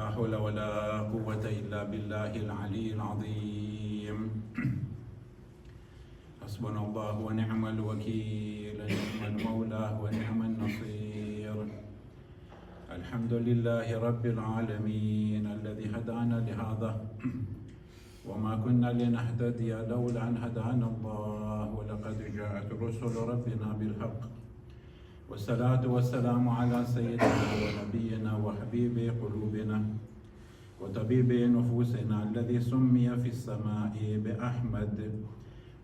لا حول ولا قوة إلا بالله العلي العظيم. حسبنا الله ونعم الوكيل، نعم المولى ونعم النصير. الحمد لله رب العالمين الذي هدانا لهذا وما كنا لنهتدي لولا أن هدانا الله، ولقد جاءت رسل ربنا بالحق، والصلاة والسلام على سيدنا ونبينا وحبيب قلوبنا وطبيب نفوسنا الذي سمي في السماء بأحمد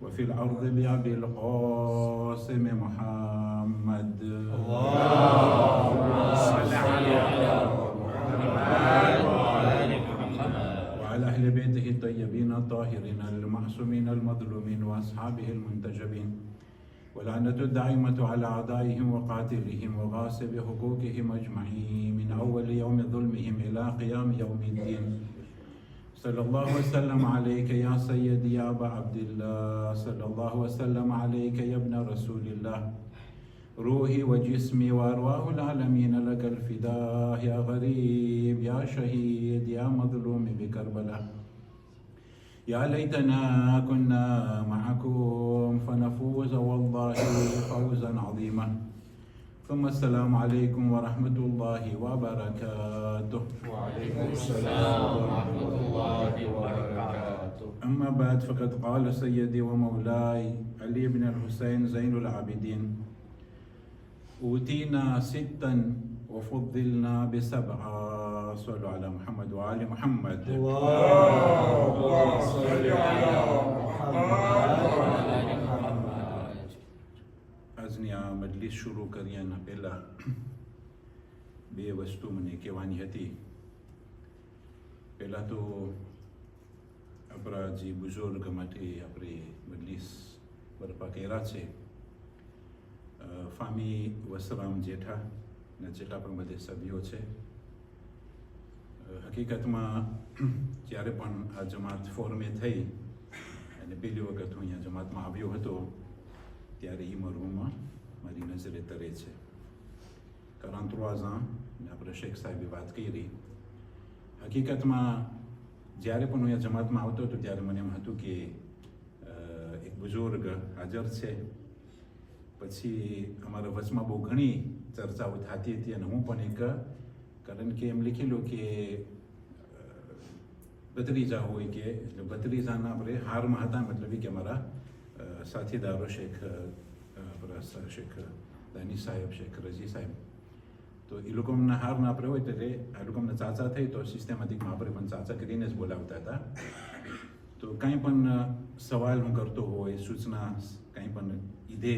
وفي الأرض بأبي القاسم محمد. اللهم صل على محمد وعلى أهل بيته الطيبين الطاهرين المعصومين المظلومين وأصحابه المنتجبين، ولعنة الدائمة على أعدائهم وقاتلهم وغاصب حقوقهم أجمعين من أول يوم ظلمهم إلى قيام يوم الدين. صلى الله وسلم عليك يا سيدي يا أبا عبد الله، صلى الله وسلم عليك يا ابن رسول الله. روحي وجسمي وأرواح العالمين لك الفداء يا غريب يا شهيد يا مظلوم بكربلاء. يا ليتنا كنا معكم فنفوز والله فوزا عظيما. ثم السلام عليكم ورحمة الله وبركاته. وعليكم السلام ورحمة الله وبركاته. أما بعد، فقد قال سيدي ومولاي علي بن الحسين زين العابدين: أوتينا ستا وفضلنا بسبعة. صلوا على محمد وآل محمد. اللهم صل على محمد وآل محمد. આજની આ મજલિસ શરૂ કર્યાના પહેલાં બે વસ્તુ મને કહેવાની હતી. પહેલાં તો આપણા જે બુઝુર્ગ માટે આપણે મજલિસ બરપા કર્યા છે, ફામી વસરામ જેઠા ને જેટલા પણ બધે સભ્યો છે. હકીકતમાં જ્યારે પણ આ જમાત ફોર્મે થઈ અને પહેલી વખત હું અહીંયા જમાતમાં આવ્યો હતો ત્યારે એ મરહુમમાં મારી નજરે તરે છે. 43 ans ને આપણે શેખ સાહેબે વાત કરી. હકીકતમાં જ્યારે પણ હું અહીંયા જમાતમાં આવતો હતો ત્યારે મને એમ હતું કે એક બુઝુર્ગ હાજર છે. પછી અમારા વચમાં બહુ ઘણી ચર્ચાઓ થતી હતી અને હું પણ એક, કારણ કે એમ લખેલું કે ભત્રીજા હોય કે એટલે ભત્રીજાના આપણે હારમાં હતા, મતલબ કે અમારા સાથીદારો શેખ શેખ દાની સાહેબ, શેખ રજી સાહેબ, તો એ લોકોના હારના આપણે હોય ત્યારે આ લોકોના ચાચા થઈ તો સિસ્ટમેટિકમાં આપણે પણ ચાચા કરીને જ બોલાવતા હતા. તો કાંઈ પણ સવાલ હું કરતો હોય, સૂચના કાંઈ પણ ઈદે,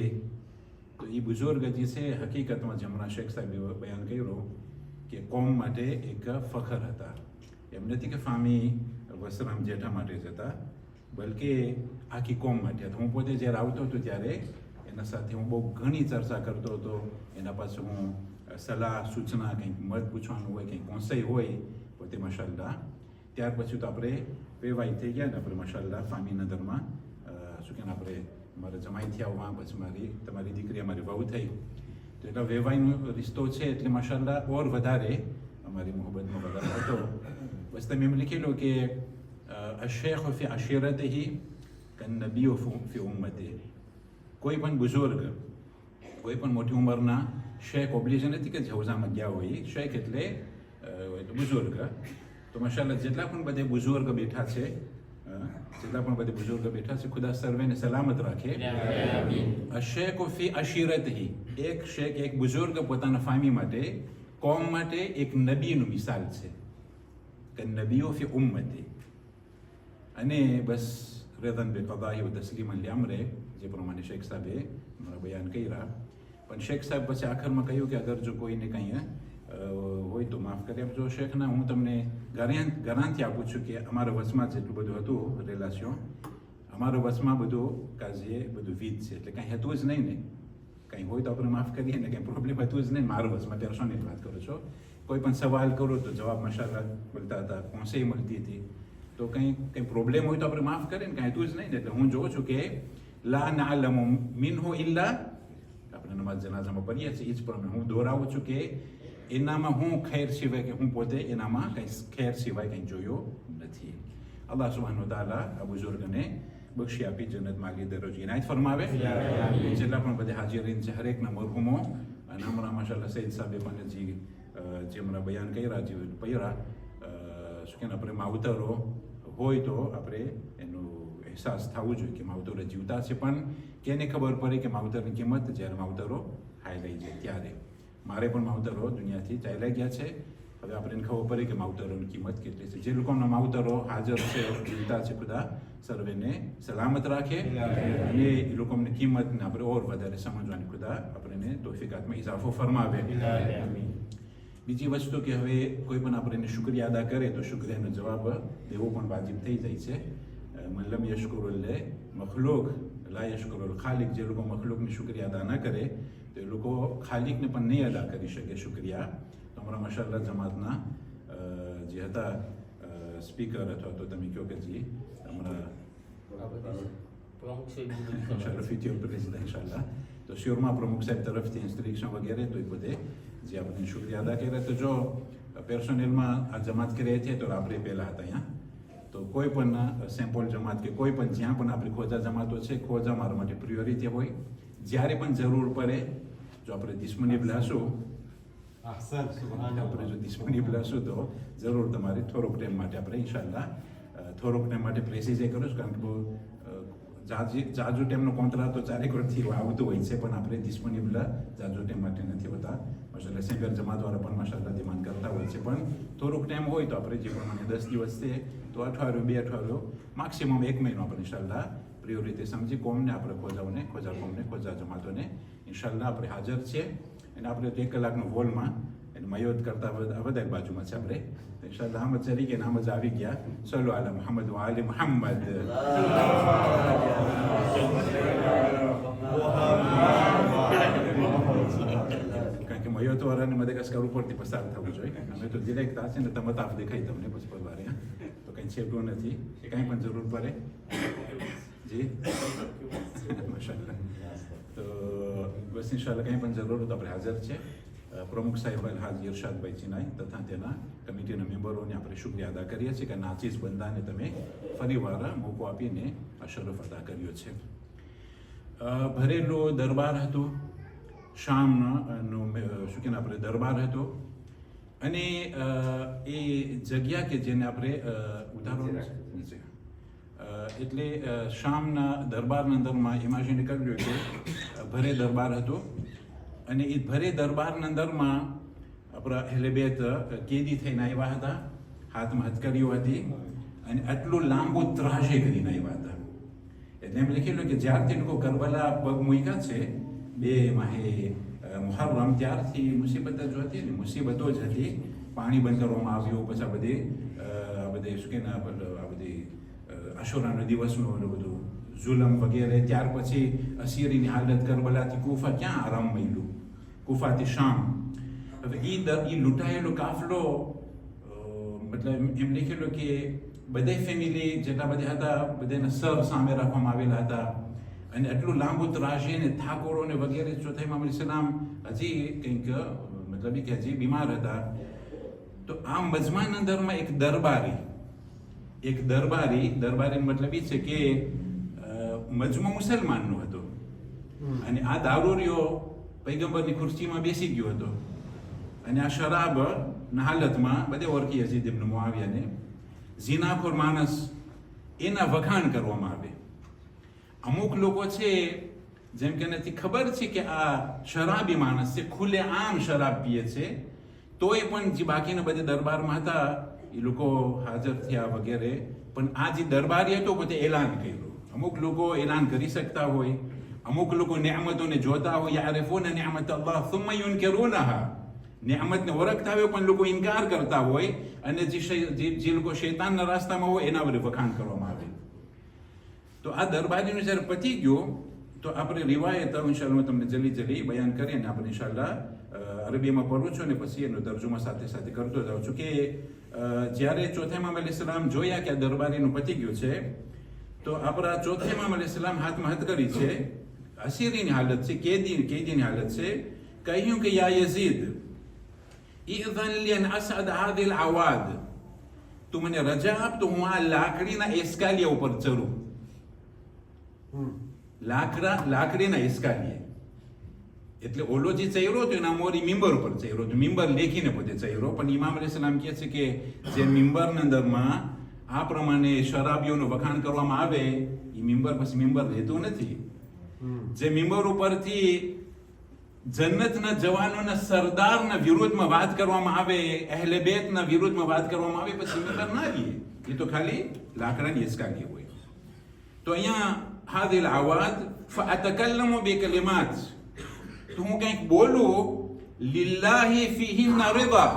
તો એ બુઝુર્ગ જે છે હકીકતમાં જે હમણાં શેખ સાહેબે બયાન કર્યું કે કોમ માટે એક ફખર હતા. એમ નથી કે ફામી વસરામ જેઠા માટે જ હતા, બલકે આખી કોમ માટે હતા. હું પોતે જ્યારે આવતો હતો ત્યારે એના સાથે હું બહુ ઘણી ચર્ચા કરતો હતો. એના પાસે હું સલાહ સૂચના, કંઈક મત પૂછવાનું હોય, કંઈક કોન્સેય હોય પોતે માશાલ્લાહ. ત્યાર પછી તો આપણે વેવાઈ થઈ ગયા ને આપણે માશાલ્લાહ ફામી નગરમાં શું કે આપણે મારા જમાઈ થયા હોવા પછી તમારી દીકરી અમારી વહુ થઈ, તો એટલા વેવાઈનો રિશ્તો છે એટલે માશાલ્લાહ ઓર વધારે અમારી મોહબ્બતમાં વધારો હતો. બસ તમે એમ લખેલું કે અશેખ ફી અશીરતિહી કન્નબીઓ ફી ઉમ્મતી. કોઈ પણ બુઝુર્ગ, કોઈ પણ મોટી ઉંમરના શેખ ઓબ્લિજન નથી કે જવઝામાં ગયા હોય, શેખ એટલે બુઝુર્ગ. તો માશાલ્લાહ જેટલા પણ બધે બુઝુર્ગ બેઠા છે, ખુદા સર્વેને સલામત રાખે. અશેખ ફી અશીરતિહી, એક શેખ, એક બુઝુર્ગ પોતાના ફામી માટે, કોમ માટે એક નબીનું મિસાલ છે કે નબીઓ ફી ઉમ્મતી. અને બસ રેદન બે કદાહી વ તસ્લીમન લિઅમરે, જે પ્રમાણે શેખ સાહેબે મારા બયાન કર્યા. પણ શેખ સાહેબ પછી આખરમાં કહ્યું કે અગર જો કોઈને કંઈ હોય તો માફ કરી આપજો. શેખના હું તમને ગરાંટી આપું છું કે અમારા વચમાં જેટલું બધું હતું રિલેશન, અમારા વચમાં બધું કાજે બધું વીજ છે, એટલે કાંઈ હતું જ નહીં ને. કંઈ હોય તો આપણે માફ કરીએ ને, કંઈ પ્રોબ્લેમ હતું જ નહીં મારા વચમાં. ત્યારે શોની વાત કરો છો? કોઈ પણ સવાલ કરો તો જવાબ માશાલ્લાહ મળતા હતા, કોન્સેય મળતી હતી. તો કંઈ પ્રોબ્લેમ હોય તો આપણે માફ કરીએ ને, કાંઈ હતું જ નહીં ને. એટલે હું જોઉં છું કે લા નઅલમુ મિન્હુ ઇલ્લા, આપણે નમાઝ જનાઝામાં પઢીએ છીએ એ જ પ્રમાણે હું દોહરાવું છું કે એનામાં હું ખેર સિવાય કે હું પોતે એનામાં કંઈ ખેર સિવાય કંઈ જોયો નથી. અલ્લાહ સુબ્હાનહુ તાલા આ બુઝુર્ગને બક્ષી આપી જન્નત માગી દરરોજ ઇનાયત ફરમાવે. જેટલા પણ બધા હાજરીન છે હરેકના મરહુમો અને હમણાં માશાલ્લાહ સૈયદ સાહેબે પણ જે હમણાં બયાન કર્યા જે પૈરા શું કે આપણે માવતરો હોય તો આપણે એનું અહેસાસ થવું જોઈએ કે માવતરો જીવતા છે, પણ કેને ખબર પડે કે માવતરની કિંમત જ્યારે માવતરો હાઈ લઈ જાય ત્યારે. મારે પણ માવતરો દુનિયાથી ચાલ્યા ગયા છે, હવે આપણે ખબર પડે કે માવતરોની કિંમત કેટલી છે. જે લોકોના માવતરો હાજર છે જીવતા છે, ખુદા સર્વેને સલામત રાખે અને એ લોકોની કિંમતને આપણે ઓર વધારે સમજવાની ખુદા આપણને તૌફીકાતમાં ઇજાફો ફરમાવે. બીજી વસ્તુ કે હવે કોઈ પણ આપણે શુક્રિયા અદા કરે તો શુક્રિયાનો જવાબ દેવો પણ વાજિબ થઈ જાય છે. મલ્લમ યશકુરુલ મખલુક લા યશકુરુલ ખાલિક. જે લોકો મખલુકની શુક્રિયા અદા ન કરે તો એ લોકો ખાલિકને પણ નહીં અદા કરી શકે શુક્રિયા. તો અમારા માશાલ્લાહ જમાતના જે હતા સ્પીકર અથવા તો તમે કહો કે જી અમારા શરફીથી પ્રેસિડેન્ટ ઇન્શાલ્લાહ તો શ્યોરમાં પ્રમુખ સાહેબ તરફથી ઇન્સ્ટ્રક્શન વગેરે તો એ બધે જે આપણે શુક્રિયા અદા કર્યા. તો જો પર્સોનેલમાં આ જમાત કરી હતી તો આપણે પહેલાં હતા અહીંયા, તો કોઈ પણ સેમ્પલ જમાત કે કોઈ પણ જ્યાં પણ આપણી ખોજા જમાતો છે, ખોજા મારા માટે પ્રિયોરિટી હોય. જ્યારે પણ જરૂર પડે જો આપણે ડિસ્પોનેબલ હશું આપણે જો ડિસ્પોનેબલ હશું તો જરૂર તમારે થોડોક ટાઈમ માટે આપણે ઇન્શાલ્લાહ થોડોક ટાઈમ માટે પ્રેસિઝ કરું છું, કારણ કે બહુ જાજુ ટાઈમનો કોન્ટ્રાક્ટ તો ચારેક વર્ષથી આવતું હોય છે, પણ આપણે ડિસ્પોનેબલ જાજુ ટાઈમ માટે નથી હોતા. માશાલ્લાહ સેમ્પલ જમાતવાળા પણ માશાલ્લાહ ડિમાન્ડ કરતા હોય છે, પણ થોડોક ટાઈમ હોય તો આપણે જે પ્રમાણે 10 દિવસ છે તો અઠવાડિયું 2 અઠવાડિયું મેક્સિમમ 1 મહિનો આપણે ઇન્શાલ્લાહ પ્રિયોરિટી સમજી કોમને આપણે ખોજાઓને ખોજા કોમને ખોજા જમાતોને ઇન્શાલ્લાહ આપણે હાજર છીએ. અને આપણે 1 કલાકનો હોલમાં એને મયોદ કરતા વધારે બાજુમાં છે આપણે ઇન્શાલ્લાહ. આમ જ ચલી ગયા આમ જ આવી ગયા. સલ્લુ અલા મુહમ્મદ વ આલી મુહમ્મદ. કારણ કે મયોદ વાળાને મદગાસ્કર ઉપરથી પસાર થવું જોઈએ. અમે તો ડિરેક્ટ આ છે ને તમે તાપ દેખાય તમને પછી પરવારે તો કંઈ છેવટું નથી. કંઈ પણ જરૂર પડે જી માશાલ્લાહ. તો બસ ઇન્શાલ્લાહ કંઈ પણ જરૂર તો આપણે હાજર છે. પ્રમુખ સાહેબ હાજી ઇરશાદભાઈ ચિનાઈ તથા તેના કમિટીના મેમ્બરોને આપણે શુક્રિયા અદા કરીએ છીએ કે નાચીસ બંદાને તમે ફરીવાર મોકો આપીને આ શરફ અદા કર્યો છે. ભરેલો દરબાર હતો, શામનો શું કે આપણે દરબાર હતો, અને એ જગ્યા કે જેને આપણે ઉદાહરણ છે એટલે શામના દરબારના અંદરમાં ઇમેજિન કર્યું કે ભરે દરબાર હતો અને એ ભરે દરબારના અંદરમાં આપણા અહેલે બેત કેદી થઈને આવ્યા હતા, હાથમાં હથકડીઓ હતી અને આટલું લાંબુ ત્રાસે કરીને આવ્યા હતા. એટલે એમ લખેલું કે જ્યારથી લોકો કરબલા પગ મૂક્યા છે 2 માહે મુહર્રમ ત્યારથી મુસીબત જ હતી ને મુસીબતો જ હતી. પાણી બંધ કરવામાં આવ્યું, પછી આ બધી શું કે આ બધી અશુરાનો દિવસનો બધું જુલમ વગેરે. ત્યાર પછી અસીરીની હાલત કરબલાથી કુફા ક્યાં આરામ મળ્યું, કુફાથી શામ. હવે એ લૂંટાયેલો કાફલો મતલબ એમ લખેલું કે બધા ફેમિલી જેટલા બધા હતા બધાના સર સામે રાખવામાં આવેલા હતા અને એટલું લાંબુ ત્રાસી ને થાકોરો ને વગેરે. ચોથા ઇમામ અલૈહિસ્સલામ હજી કંઈક મતલબ કે હજી બીમાર હતા. તો આ મજમાન અંદરમાં એક દરબારી મતલબ એ છે કે મજમો મુસલમાનનો હતો અને આ દારૂરિયો પૈગંબરની ખુરશીમાં બેસી ગયો હતો અને આ શરાબના હાલતમાં બધે ઓળખી હજી તેમને મુઆવિયાને ઝીનાખોર માણસ એના વખાણ કરવામાં આવે. અમુક લોકો છે જેમ કે નથી ખબર છે કે આ શરાબી માણસ છે, ખુલ્લે આમ શરાબ પીએ છે, તોય પણ જે બાકીના બધા દરબારમાં હતા એ લોકો હાજર થયા વગેરે. પણ આ જે દરબારી હતો પોતે એલાન કર્યું. અમુક લોકો એલાન કરી શકતા હોય, અમુક લોકો નેમતોને જોતા હોય, યારિફૂના નિઅમત અલ્લાહ સુમ્મા યુનકિરૂનહા, નેમતને ઓળખતા હોય પણ લોકો ઇનકાર કરતા હોય અને જે લોકો શૈતાનના રાસ્તામાં હોય એના વડે વખાણ કરવામાં આવે. તો આ દરબારીનું જ્યારે પતી ગયો તો આપણે રિવાયત ઇન્શાલ્લાહ તમને જલ્દી બયાન કરીએ અને આપણે ઇન્શાલ્લાહ અરબીમાં પઢું છું ને પછી એનો તર્જુમા સાથે સાથે કરતો જાઉં છું કે જ્યારે ચોથા ઇમામ અલૈહિસ્સલામ જોયા કે આ દરબારીનું પતી ગયું છે તો આપણા ચોથા ઇમામ અલૈહિસ્સલામ હાથમાં હથકડી છે, અસીરીની હાલત છે, કેદીની હાલત છે. કહ્યું કે યા યઝીદ, ઇઝન લી અન અસઅદ હાદિલ અવાદ, તું મને રજા આપ તો હું આ લાકડીના એસ્કાલિયા ઉપર ચડું. લાકડીના એસ્કાલિયે એટલે ઓલો જે ચહેરો હતો એના મોરી મિંબર ઉપર ચહેરો હતો, મિંબર લેખીને પોતે ચહેરો. પણ ઇમામ અલૈહિસ્સલામ કહે છે કે જે મિંબરના અંદરમાં આ પ્રમાણે શરાબીઓનું વખાણ કરવામાં આવે એ મિંબર પછી મિંબર રહેતું નથી. જે મિંબર ઉપરથી જન્નતના જવાનોના સરદારના વિરુદ્ધમાં વાત કરવામાં આવે, અહેલે બેતના વિરુદ્ધમાં વાત કરવામાં આવે, પછી મિંબર ના રહીએ. એ તો ખાલી લાકડાની એસ્કાલી હોય. તો અહીંયા હાદિલ આવાદ ફઅતકલ્લમુ બિકલિમાત, તો હું કંઈક બોલું લિલ્લાહી ફીહિન્ના રિદા,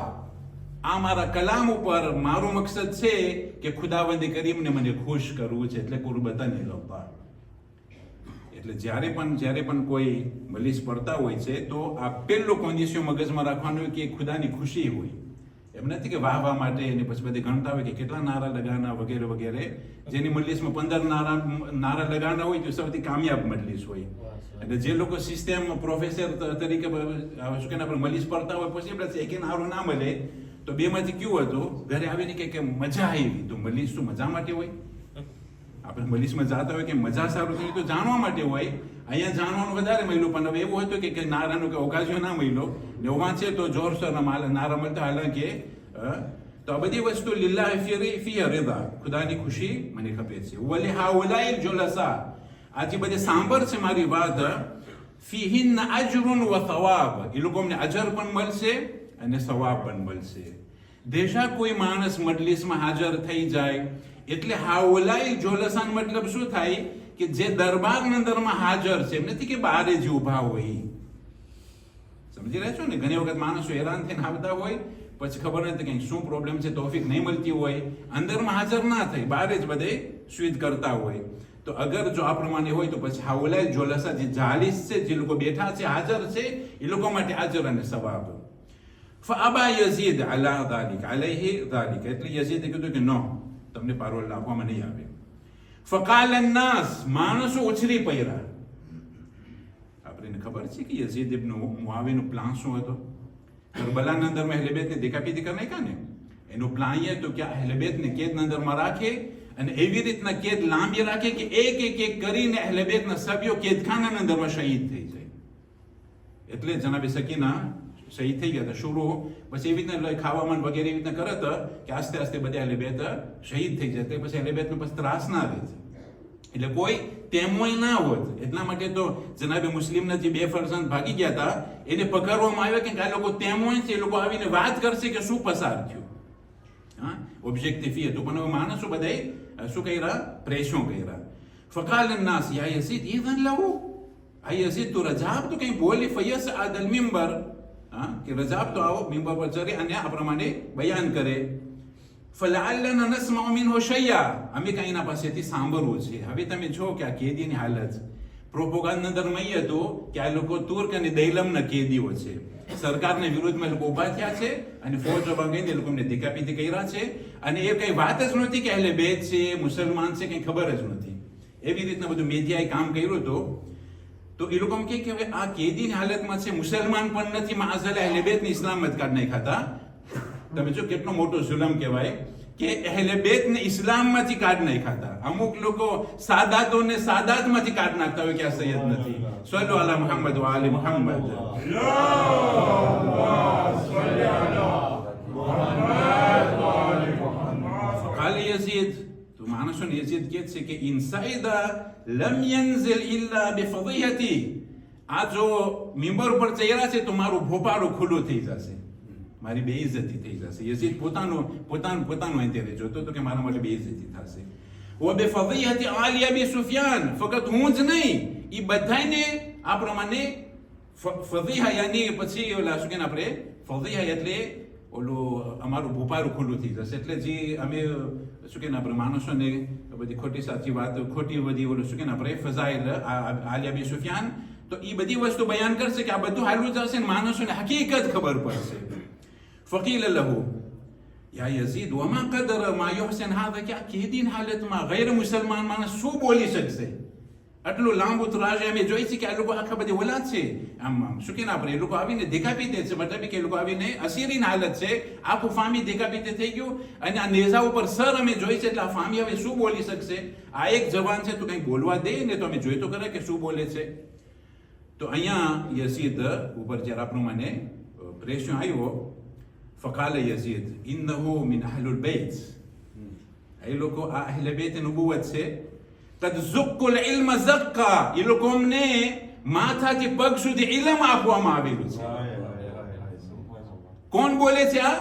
આ મારા કલામ ઉપર મારો મકસદ છે કે ખુદાવંદ કરીમને મને ખુશ કરવું છે, એટલે કુરબતન ઇલલ્લાહ. એટલે જ્યારે પણ કોઈ મલીસ પડતા હોય છે તો આ પહેલો કોન્ડિશન મગજમાં રાખવાનું કે ખુદાની ખુશી હોય. એમ નથી કે વાહ વાહ માટે એને પછી બધી ગણતા હોય કે કેટલા નારા લગાના વગેરે વગેરે. જેની મજલિસમાં 15 નારા લગાના હોય તો સૌથી કામયાબ મજલિસ હોય. એટલે જે લોકો સિસ્ટમ પ્રોફેસર તરીકે શું કે મજલિસ પડતા હોય પછી આપણે એક નારો ના મળે તો બેમાંથી કેવું હતું, ઘરે આવીને કે મજા આવી. તો મજલિસ શું મજા માટે હોય? આપણે મજલિસમાં જાતા હોય કે મજા સારું થયું તો જાણવા માટે હોય. અહીંયા જાણવાનું વધારે મળ્યું, પણ હવે એવું હતું કે નારાનો કે ઓકાઝિયો ના મળ્યો ને વાંચે તો જોરસોરના નારા મળતા. હાલાંકિ તો આ બધી વસ્તુ લિલ્લાહી ફી રિદા, ખુદાની ખુશી મને ખપે છે. વલી હાઉલાઇલ જુલસા, આથી બધી સાંભળ છે મારી વાત. ફીહિન અજરુન વ સવાબ, એ લોકોને અજર પણ મળશે અને સવાબ પણ મળશે. દેશા કોઈ માણસ મજલિસમાં હાજર થઈ જાય એટલે હાઉલાઇલ જોલસાન મતલબ શું થાય કે જે દરબારના અંદરમાં હાજર છે, એમ નથી કે બહારે જ ઉભા હોય. સમજી રહ્યા છો ને? ઘણી વખત માણસો હેરાન થઈને આવતા હોય, પછી ખબર નથી કે શું પ્રોબ્લેમ છે, તોફીક નહીં મળતી હોય, અંદરમાં હાજર ના થઈ, બહારે જ બધે સ્વીચ કરતા હોય. તો અગર જો આ પ્રમાણે હોય તો પછી હાઉલાઇલ જોલસા, જે જાલિસ છે, જે લોકો બેઠા છે, હાજર છે, એ લોકો માટે અજર અને સવાબ. ફઅબા યઝીદ અલા ذلك અલૈહિ ذلك, એટલે યઝીદે કીધું કે નો, તમને પારોલ આપવામાં નહીં આવે. ફકાલ અન્નાસ, માણસો ઉછરી પડ્યા. આપણને ખબર છે કે યઝીદ ઇબ્ન મુઆવિયાનો પ્લાન શું હતો? કરબલાના અંદરમાં અહેલે બેતને દેખાપીધી કરી નાખ્યા ને. એનો પ્લાન એ હતો કે અહેલે બેતને કેદના અંદરમાં રાખે અને એવી રીતના કેદ લાંબી રાખે કે એક કરીને અહેલે બેતના સભ્યો કેદખાનાના અંદરમાં શહીદ થઈ જાય. એટલે જનાબે સકીના શહીદ થઈ ગયા હતા શરૂ, પછી એવી રીતના ખાવામાં વગેરે એવી રીતના કરે કે આસ્તે આસ્તે બધા અહેલે બેત શહીદ થઈ જાય. પછી અહેલે બેતનો પછી ત્રાસ ના રહે છે, એટલે કોઈ તેમોય ના હોત. એટલા માટે તો જનાબે મુસ્લિમના જે 2 ફરજંદ ભાગી ગયા હતા એને પકડવામાં આવ્યા કે આ લોકો તેમોય છે, એ લોકો આવીને વાત કરશે કે શું પસાર થયું. હા, ઓબ્જેક્ટિવ હતું. પણ હવે માણસો બધાય શું કર્યા? પ્રેશો કર્યા. ફકાલ અન્નાસ યા યઝીદ ઇઝન લહુ, આ યઝીદ તું રજા આપ, તો કંઈ બોલી. ફયસ આદલ મિંબર, કે રજા આપ તો આવો મિંબર પર ચડે અને આ પ્રમાણે બયાન કરે. ફલઅલ્લના નસ્મઉ મિનહુ શૈયા, અમે કંઈ એના પાસેથી સાંભળવું છે. હવે તમે જો કે આ કેદીની હાલત પ્રોપોગન્ડા અંદરમાં એ હતું કે આ લોકો તુર્ક અને દૈલમના કેદીઓ છે, સરકારના વિરુદ્ધમાં લોકો ઉભા થયા છે અને ફોજમાં ગઈને એ લોકોને દેખાપીધી કર્યા છે. અને એ કઈ વાત જ નહોતી કે અહેલે બેત છે, મુસલમાન છે, કઈ ખબર જ નહોતી. એવી રીતના બધું મીડિયાએ કામ કર્યું હતું. તો એ લોકો કે હવે આ કેદીની હાલતમાં છે, મુસલમાન પણ નથી, માઝલ અહેલે બેતને ઇસ્લામ જ કાઢ નાખ્યા હતા. તમે જો કેટલો મોટો જુલમ કહેવાય કે અહેલે બેતને ઇસ્લામમાંથી કાઢ નાખ્યા હતા. અમુક લોકો સાદાતોને સાદાતમાંથી કાઢ નાખતા હોય કે આ સૈયદ નથી. સલ્લુ અલા મુહમ્મદ વ આલી મુહમ્મદ. ખાલી યઝીદ તો માણસોને યઝીદ કહે છે કે ઇન સાઈદા લમ યનઝિલ ઇલ્લા બિફદિહતી, આ જો મિંબર પર ચહેરા છે તો મારું ભોપાળું ખુલ્લું થઈ જશે, મારી બેઇજ્જતી થઈ જશે. યઝીદ પોતાનું અંતરે જોતો તો કે મારા માટે બેઇજ્જતી થશે. વ બિફદિહતી આલી અબી સુફિયાન, ફક્ત હું જ નહીં, એ બધાને આ પ્રમાણે ફદિહા યાની પછી ઓલા શું કે આપણે ફદિહા એટલે ઓલું અમારું ભોપારું ખુલ્લું થઈ જશે. એટલે જે અમે શું કે આપણે માણસોને બધી ખોટી સાચી વાત, ખોટી બધી ઓલું શું કે આપણે ફઝાઇલ આલી અબી સુફિયાન, તો એ બધી વસ્તુ બયાન કરશે કે આ બધું હાલું જશે ને માણસોને હકીકત ખબર પડશે. ફકીલ લહુ યા યઝીદ વમા કદર મા યુહસિન હાદા, કે આ કેદીન હાલતમાં ગૈર મુસલમાન માણસ શું બોલી શકશે? આટલું લાંબુ ત્રાજ અમે જોઈ છે કે આ લોકો આખા બધી ઓલાદ છે આમ શું કે ના આપણે એ લોકો આવીને દેખાપી દે છે મતલબ કે એ લોકો આવીને અસીરીની હાલત છે આખું ફામી દેખાપીતે થઈ ગયું અને આ નેઝા ઉપર સર અમે જોઈ છે એટલે આ ફામી હવે શું બોલી શકશે આ એક જવાન છે તો કંઈક બોલવા દે ને તો અમે જોઈ તો કરે કે શું બોલે છે તો અહીંયા યઝીદ ઉપર જ્યારે આપણું મને પ્રેશર આવ્યો ફકાલ યઝીદ ઇન્નહુ મિન અહલુલ બેત એ લોકો આ અહલે બેત નુબુવત છે કદ ઝુક્કુલ ઇલ્મ ઝક્કા એ લોકો અમને માથાથી પગ સુધી ઇલ્મ આપવામાં આવેલું છે કોણ બોલે છે આ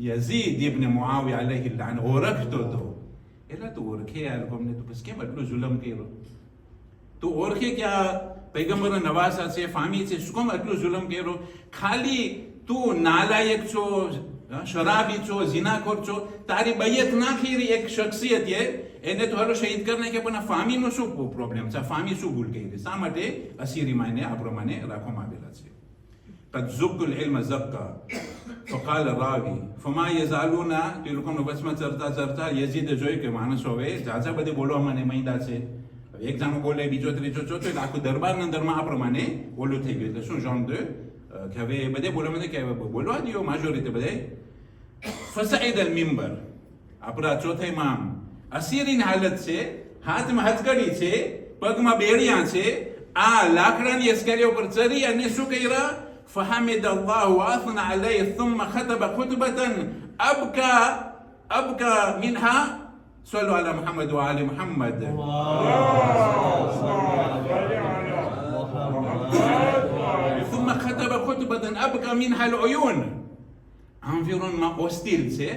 યઝીદ ઇબ્ન મુઆવિયા અલૈહિ લાન ઓળખતો તો એટલે તું ઓળખે આ લોકો અમને તો બસ કેમ એટલું જુલમ કર્યો તું ઓળખે કે આ પૈગંબર નવાસા છે ફામી છે શું કેમ એટલું જુલમ કર્યો ખાલી તું નાલાયક છો શરાબી છો ઝિનાખોર છો તારી બૈયત ના કરી એક શખ્સિયત એને તો હાલો શહીદ કરીને કે પણ આ ફામીનો શું પ્રોબ્લેમ છે ફામી શું ભૂલ કરી શા માટે અસીરીમાં એને આ પ્રમાણે રાખવામાં આવેલા છે قد زق العلم زقا فقال الراوي فما يزالون તે લોકોનો વચમાં ચરતા યઝીદ જોઈ કે માણસો હવે જાજા બધે બોલવા મને મૈદા છે એક જાણો બોલે બીજો ત્રીજો ચોથો એટલે આખું દરબારના અંદરમાં આ પ્રમાણે ઓલું થઈ ગયું એટલે શું જાણ દે કે હવે બધે બોલવા મને કે બોલવા દો માજોરીતે બધે ફસાઈદ અલ મિંબર આપણા ચોથા ઇમામ અસીરીની હાલત છે હાથમાં હથકડી છે પગમાં બેડિયા છે આ લાકડાની અસ્કરીઓ પર ચરી અને શું કર્યા فحمد الله واثنى عليه ثم خطب خطبة أبكى منها صلوا على محمد وآل محمد ثم خطب خطبة أبكى منها العيون environnement hostile છે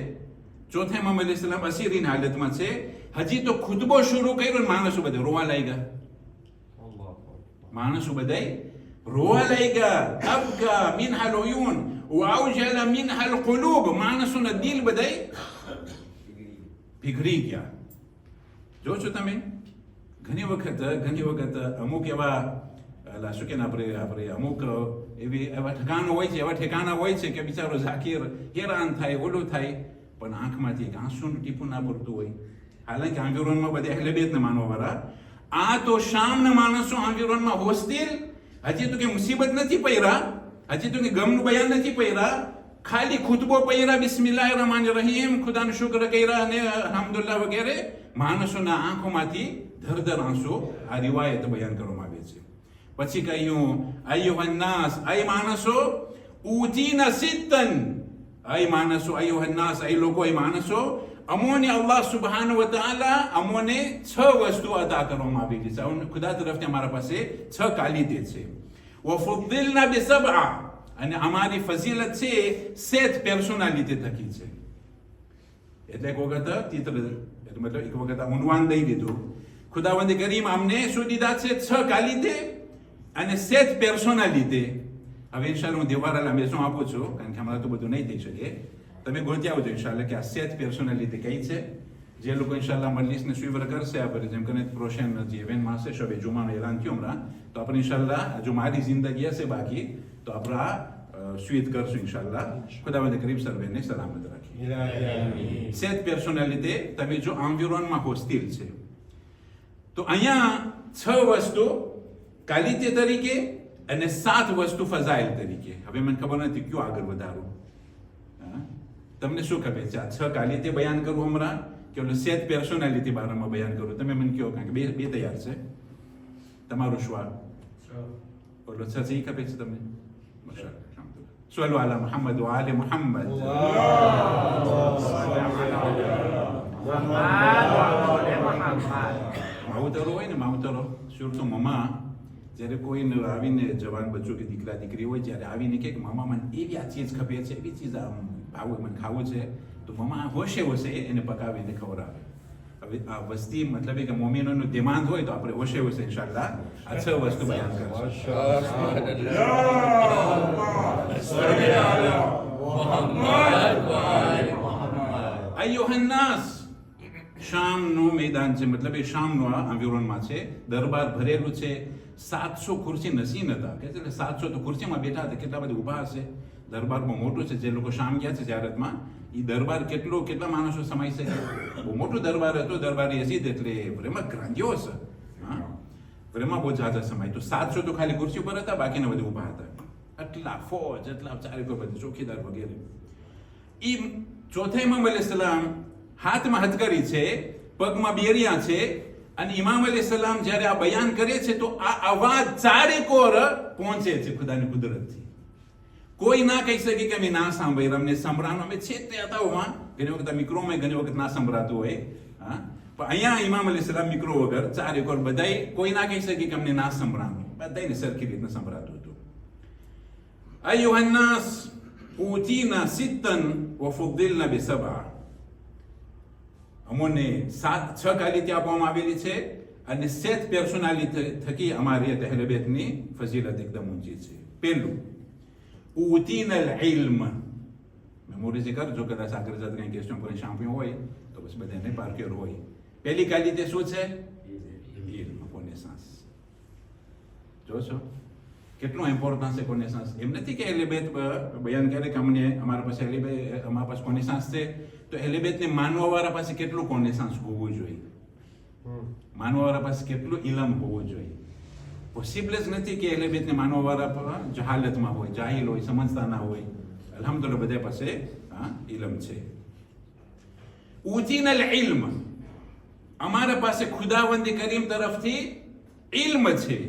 ચોથા ઇમામ અલૈહિસ સલામ અસીરીની હાલતમાં છે હજી તો ખુતબો શરૂ કર્યો ને માણસો બધા રોવા લાગ્યા માણસો બધા રોવા લાગ્યા અબકા મિનહા અલ-ઉયૂન વઅવજલ મિનહા અલ-કુલૂબ માણસોના દિલ બધાય પીગળી ગયા જો છો તમે ઘણી વખત અમુક એવા શું કે આપણે અમુક એવા ઠેકાણા હોય છે કે બિચારો ઝાકીર હેરાન થાય ઓલું થાય પણ આંખમાંથી એક આંસુનું ટીપું ના પડતું હોય હાલાકી આંદોલનમાં બધા અહલે બેતને માનવાવાળા આ તો શામના માણસો આંદોલનમાં હોસ્ટેલ હજી તો કે મુસીબત નથી પડ્યા હજી તો કે ગમનું બયાન નથી પડ્યા ખાલી ખુતબો પડ્યા બિસ્મિલ્લાહિર રહેમાનિર રહીમ ખુદાનો શુક્ર કર્યા અને અલ્હમ્દુલિલ્લાહ વગેરે માણસોના આંખોમાંથી ધરધર આંસુ આ રિવાયત બયાન કરવામાં આવે છે પછી કહ્યું અય્યુહન નાસ ay માણસો ઉતીના સિત્તન ay માણસો અય્યુહન નાસ ay લોકો ay માણસો અમોને અલ્લાહ સુબ્હાનહુ વ તઆલા અમોને 6 વસ્તુ અદા કરવામાં આવેલી છે ખુદા તરફથી અમારા પાસે 6 કાલિદે છે વફુદ્દિલના બિસબઆ અને અમારી ફઝીલત છે 7 પર્સનાલિટી થકી છે એટલે એક વખત ચિત્ર મતલબ એક વખત ઉન્વાન દઈ દીધું ખુદાવંદ કરીમ અમને શું દીધા છે 6 કાલિદે અને 7 પર્સનાલિટી હવે ઇન્શાઅલ્લાહ હું દેવારાલા મેસું આપું છું કારણ કે અમારે તો બધું નહીં થઈ શકે તમે ગોતી આવજો ઇન્શાઅલ્લાહ કે આ 7 પર્સનાલિટી કઈ છે જે લોકો ઇન્શાઅલ્લાહ મજલિસને સ્વીવર કરશે આપણે જેમ કે પ્રોશન જે ઇવેન્ટ હશે શબે જુમાનો એલાન થયો હમણાં તો આપણે ઇન્શાઅલ્લાહ જો મારી જિંદગી હશે બાકી તો આપણે સ્વીત કરશું ઇન્શાઅલ્લાહ ખુદાવંદ કરીમ સર્વેને સલામત રાખે 7 પર્સનાલિટી તમે જો એન્વાયરમેન્ટમાં હોસ્ટેલ છે તો અહીંયા 6 વસ્તુ ક્વોલિટી તરીકે અને 7 વસ્તુ ફઝાઇલ તરીકે હવે મને ખબર નથી ક્યું આગળ વધારું તમને શું ખબર છે આ 6 ક્વોલિટી બયાન કરું હમણાં કે 7 પર્સનાલિટી બારામાં બયાન કરું તમે મને કહો કારણ કે બે તૈયાર છે તમારું શું બોલો 6 સહી ખબર છે તમને માશાઅલ્લાહ અલ્હમ્દુલિલ્લાહ સલ્લુ અલા મુહમ્મદ વ આલે મુહમ્મદ માવતરો હોય ને માવતરો સુરતો મમા જ્યારે કોઈને આવીને જવાન બચ્ચો કે દીકરા દીકરી હોય જ્યારે આવીને કે મામા મને એવી આ ચીજ ખપે છે એવી ચીજ ભાવે મને ખાવું છે તો મમા હોશે એને પકાવીને ખવડાવે હવે આ વસ્તી મતલબ કે મોમીનોનું ડિમાન્ડ હોય તો આપણે હોશે ઇન્શાઅલ્લાહ આ 6 વસ્તુ બયાન કરશું અય્યુહન નાસ શામનું મેદાન છે મતલબ એ શામનું આ એન્વાયરમેન્ટમાં છે દરબાર ભરેલું છે 700 ખુરશી નસીન હતા કે છે 700 તો ખુરશીમાં બેઠા હતા કેટલા બધા ઊભા હશે દરબાર બહુ મોટું છે જે લોકો શામ ગયા છે ઝિયારતમાં એ દરબાર કેટલા માણસો સમાઈ શકે બહુ મોટો દરબાર હતો દરબાર યઝીદ એટલે પ્રેમક ગ્રાન્ડિયોસ હા પણ એમાં બહુ ઝાઝા સમય તો 700 તો ખાલી ખુરશી ઉપર હતા, બાકીના બધા ઊભા હતા. એટલા ફોજ, એટલા ચારે કોઈ બધા ચોકીદાર વગેરે. એ ચોથા ઇમામ અલૈહિસ્સલામ હાથમાં હથકડી છે, પગમાં બેરિયા છે, અને ઇમામ અલૈહિસ્સલામ જ્યારે આ બયાન કરે છે તો આ અવાજ ચારે કોર પહોંચે છે ખુદાની કુદરતથી. કોઈ ના કહી શકે કે અમે ના સાંભળી, અમને સંભળાનું, અમે છે તે હતા હોમાં. ઘણી વખત મિક્રોમાં ઘણી વખત ના સંભળાતું હોય. હા, પણ અહીંયા ઇમામ અલૈહિસ્સલામ મિક્રો વગર ચારે કોર બધાય કોઈ ના કહી શકે કે અમને ના સંભળાનું, બધાને સરખી રીતના સંભળાતું હતું. અય્યુહન નાસ ઉતીના સિત્તન વ ફુદ્દિલના બિસબા. અમોને 6 ક્વોલિટી આપવામાં આવેલી છે અને 7 પર્સનાલિટી થકી અમારી અહલે બેતની ફઝીલત એકદમ ઊંચી છે. પહેલું, ઉતીનલ ઇલ્મ. મેમોરી કરજો, કદાચ આગળ જતા કંઈ ક્વેશ્ચન પર સાંભળ્યું હોય તો બસ બધાને પાર્ક્યોર હોય. પહેલી ક્વોલિટી શું છે? ઇલ્મ, કોનેસન્સ. જોશો કેટલું ઇમ્પોર્ટન્સ છે કોનેસન્સ. એમ નથી કે અહલે બેત બયાન કરે કે અમને અમારા પાસે અમારા પાસે કોનેસન્સ છે, તો અહલે બેતને માનવાવાળા પાસે કેટલું કોનેસન્સ હોવું જોઈએ, માનવાવાળા પાસે કેટલું ઇલમ હોવું જોઈએ. પોસિબલ જ નથી કે અહલે બેતને માનવાવાળા જહાલતમાં હોય, જાહિલ હોય, સમજતા ના હોય. અલ્હમ્દુલિલ્લાહ બધા પાસે ઇલમ છે. ઉતીનલ ઇલ્મ, અમારા પાસે ખુદાવંદ કરીમ તરફથી ઇલ્મ છે.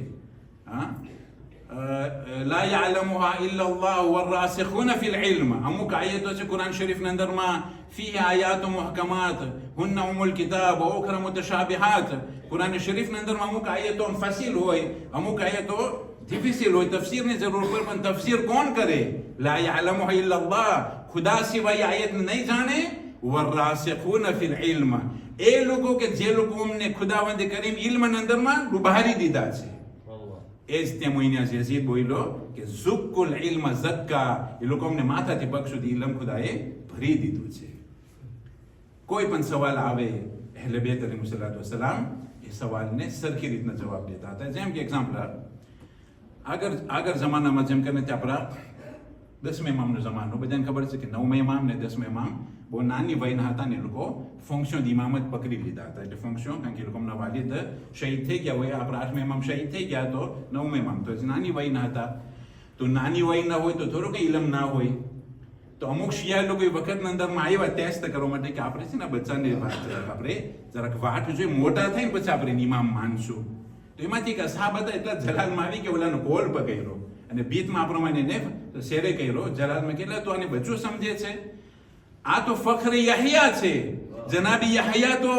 લા યઅલમુહા ઇલ્લલ્લાહ વરાસિખૂન ફિલ ઇલ્મ. અમુક આયતો છે કુરાન શરીફની અંદરમાં, ફીહી આયાતુન મુહકમાત હુન્ના ઉમ્મુલ કિતાબ વ ઉખરા મુતશાબિહાત. કુરાન શરીફની અંદરમાં અમુક આયતો ફસીલ હોય, અમુક આયતો ડિફિસિલ હોય, તફસીરની જરૂર પડે, પણ તફસીર કોણ કરે? લા યઅલમુહા ઇલ્લલ્લાહ, ખુદા સિવાય આયતને નહીં જાણે. વરાસિખૂન ફિલ ઇલ્મ, એ લોકો કે જે લોકો અમને ખુદાવંદ કરીમ ઇલ્મની અંદરમાં ડુબારી દીધા છે. એ જ તે મહિના યઝીદ બોલ્યો કે ઝુક્કુલ ઇલ્મ ઝક્કા, એ લોકો અમને માથાથી પગ સુધી ઇલ્મ ખુદાએ ભરી દીધું છે. કોઈ પણ સવાલ આવે અહલે બેત અલૈહિસ્સલાતુ વસ્સલામ એ સવાલને સરખી રીતના જવાબ દેતા હતા. જેમ કે એક્ઝામ્પલ, આગળ જમાનામાં જેમ કે નથી આપણા 10મા ઇમામનો જમાનો, બધાને ખબર છે કે 9મા ઇમામ ને 10મા ઇમામ બહુ નાની વયના હતા ને એ લોકો ફંક્શન ઇમામ જ પકડી લીધા હતા. એટલે ફંક્શન, કારણ કે એ લોકોના વાલિદ શહીદ થઈ ગયા હોય, આપણા 8મા ઇમામ શહીદ થઈ ગયા, તો 9મા ઇમામ તો નાની વયના હતા. તો નાની વયના હોય તો થોડું કંઈ ઇલમ ના હોય. તો અમુક શિયા લોકો એ વખતના અંદરમાં આવ્યા ટેસ્ટ કરવા માટે કે આપણે છે ને બચ્ચાને આપણે જરાક વાટ જોઈએ, મોટા થઈને પછી આપણે ઇમામ માનશું. તો એમાંથી કે સાહેબ હતા એટલા જલાલમાં આવી કે ઓલાનો કોલ પકડ્યો અને બીતમાં પ્રમાણે ને શેરે કર્યો. જલાલમાં કેટલા તો આને બચ્ચું સમજે છે, આ તો ફખર યહયા છે. જનાબી યહયા તો